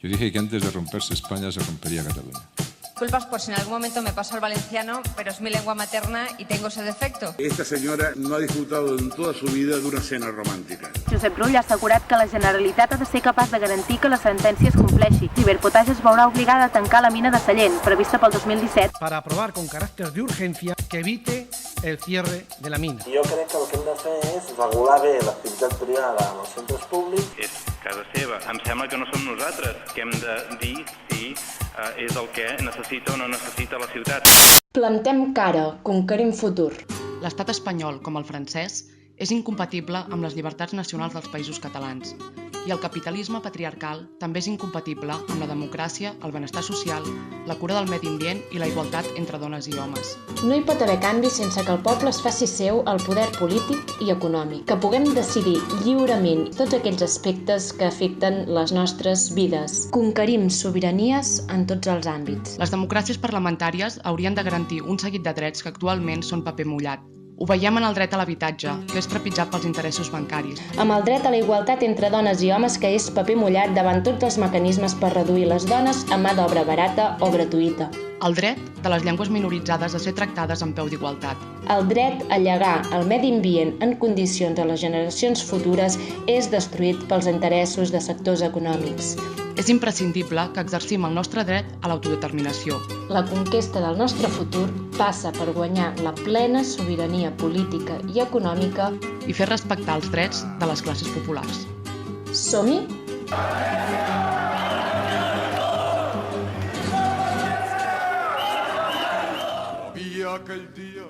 Yo dije que antes de romperse España se rompería Cataluña. Disculpas por si en algún momento me paso al valenciano, pero es mi lengua materna y tengo ese defecto. Esta señora no ha disfrutado en toda su vida d'una cena romàntica. Josep Rull ha assegurat que la Generalitat ha de ser capaç de garantir que la sentència es compleixi. Iberpotash es veurà obligada a tancar la mina de Sallent, prevista pel 2017. Para aprobar con carácter de urgencia que evite el cierre de la mina. Jo crec que el que hem de fer és regular bé l'activitat privada en els centres públics. És casa seva. Em sembla que no som nosaltres que hem de dir si és el que necessita o no necessita la ciutat. Plantem cara, conquerim futur. L'estat espanyol, com el francès, és incompatible amb les llibertats nacionals dels països catalans. I el capitalisme patriarcal també és incompatible amb la democràcia, el benestar social, la cura del medi ambient i la igualtat entre dones i homes. No hi pot haver canvi sense que el poble es faci seu el poder polític i econòmic, que puguem decidir lliurement tots aquells aspectes que afecten les nostres vides. Conquerim sobiranies en tots els àmbits. Les democràcies parlamentàries haurien de garantir un seguit de drets que actualment són paper mullat. Ho veiem en el dret a l'habitatge, que és trepitjat pels interessos bancaris. Amb el dret a la igualtat entre dones i homes, que és paper mullat davant tots els mecanismes per reduir les dones a mà d'obra barata o gratuïta. El dret de les llengües minoritzades a ser tractades en peu d'igualtat. El dret a llegar el medi ambient en condicions a les generacions futures és destruït pels interessos de sectors econòmics. És imprescindible que exercim el nostre dret a l'autodeterminació. La conquesta del nostre futur passa per guanyar la plena sobirania política i econòmica i fer respectar els drets de les classes populars. Som-hi? Aquell dia